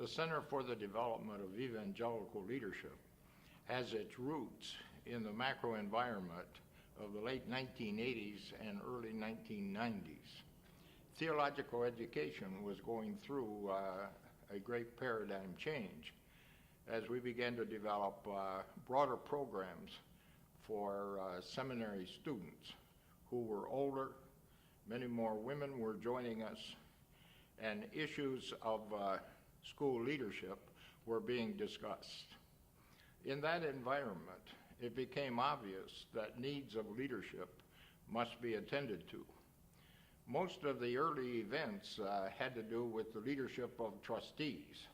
Center for the Development of Evangelical Leadership has its roots in the macro environment of the late 1980s and early 1990s. Theological education was going through a great paradigm change as we began to develop broader programs for seminary students who were older. Many more women were joining us, and issues of school leadership were being discussed. In that environment, it became obvious that needs of leadership must be attended to. Most of the early events had to do with the leadership of trustees,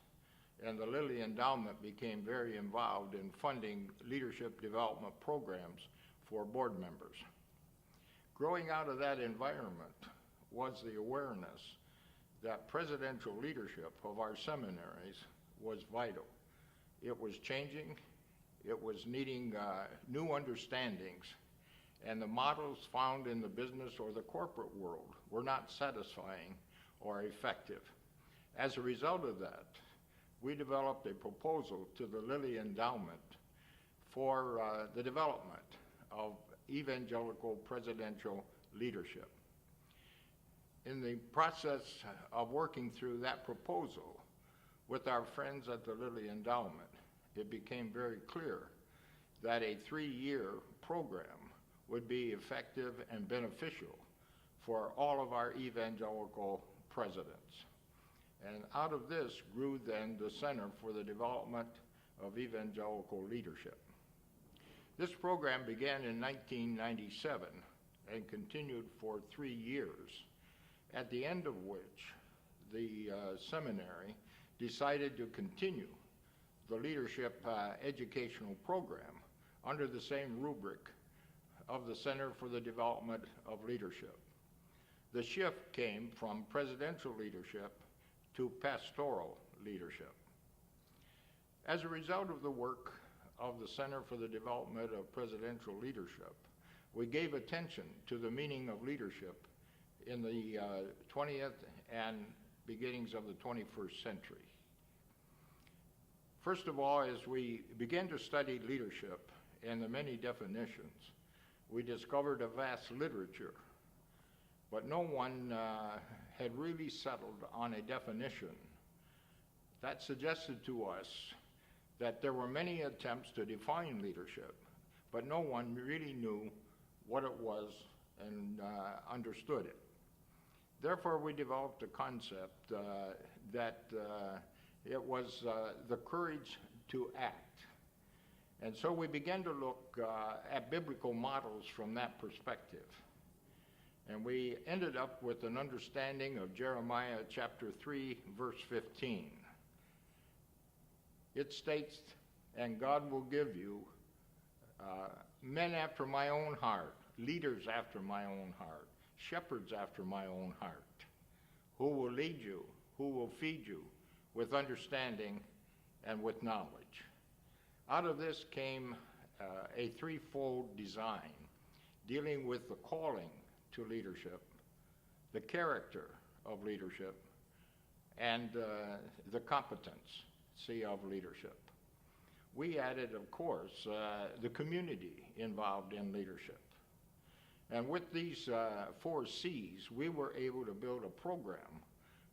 and the Lilly Endowment became very involved in funding leadership development programs for board members. Growing out of that environment was the awareness that presidential leadership of our seminaries was vital. It was changing, it was needing new understandings, and the models found in the business or the corporate world were not satisfying or effective. As a result of that, we developed a proposal to the Lilly Endowment for the development of evangelical presidential leadership. In the process of working through that proposal with our friends at the Lilly Endowment, it became very clear that a 3-year program would be effective and beneficial for all of our evangelical presidents. And out of this grew then the Center for the Development of Evangelical Leadership. This program began in 1997 and continued for 3 years, at the end of which the seminary decided to continue the leadership educational program under the same rubric of the Center for the Development of Leadership. The shift came from presidential leadership to pastoral leadership. As a result of the work of the Center for the Development of Presidential Leadership, we gave attention to the meaning of leadership in the 20th and beginnings of the 21st century. First of all, as we began to study leadership and the many definitions, we discovered a vast literature, but no one had really settled on a definition that suggested to us that there were many attempts to define leadership, but no one really knew what it was and understood it. Therefore, we developed a concept that it was the courage to act. And so we began to look at biblical models from that perspective. And we ended up with an understanding of Jeremiah chapter 3, verse 15. It states, "And God will give you men after my own heart, leaders after my own heart, shepherds after my own heart, who will lead you, who will feed you with understanding and with knowledge." Out of this came a threefold design dealing with the calling to leadership, the character of leadership, and the competency of leadership. We added, of course, the community involved in leadership. And with these 4 C's, we were able to build a program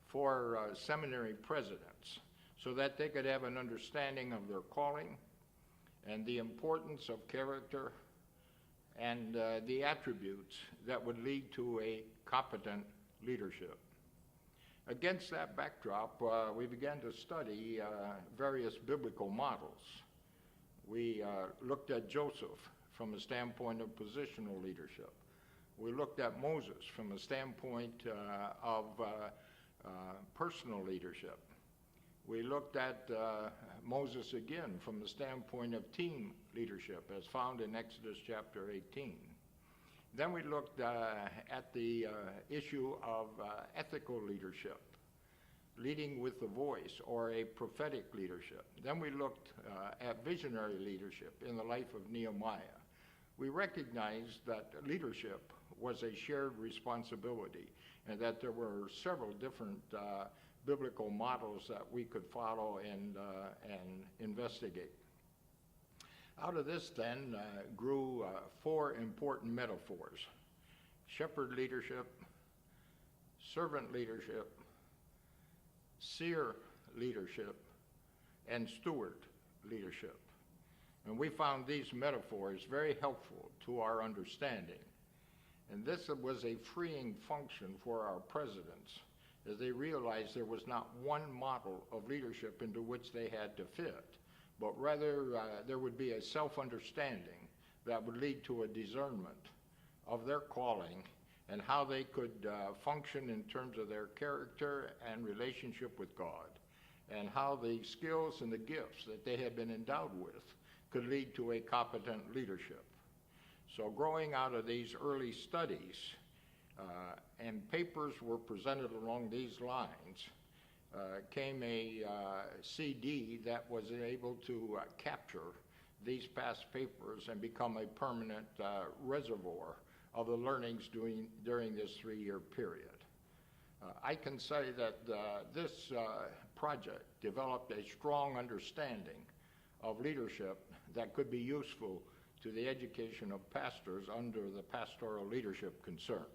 for seminary presidents so that they could have an understanding of their calling and the importance of character and the attributes that would lead to a competent leadership. Against that backdrop, we began to study various biblical models. We looked at Joseph from a standpoint of positional leadership. We looked at Moses from a standpoint of personal leadership. We looked at Moses again from the standpoint of team leadership, as found in Exodus chapter 18. Then we looked at the issue of ethical leadership, leading with the voice, or a prophetic leadership. Then we looked at visionary leadership in the life of Nehemiah. We recognized that leadership was a shared responsibility and that there were several different biblical models that we could follow and investigate. Out of this then grew 4 important metaphors: shepherd leadership, servant leadership, seer leadership, and steward leadership. And we found these metaphors very helpful to our understanding. And this was a freeing function for our presidents, as they realized there was not one model of leadership into which they had to fit, but rather there would be a self-understanding that would lead to a discernment of their calling and how they could function in terms of their character and relationship with God, and how the skills and the gifts that they had been endowed with could lead to a competent leadership. So growing out of these early studies, and papers were presented along these lines, came a CD that was able to capture these past papers and become a permanent reservoir of the learnings during this 3-year period. I can say that this project developed a strong understanding of leadership that could be useful to the education of pastors under the pastoral leadership concern.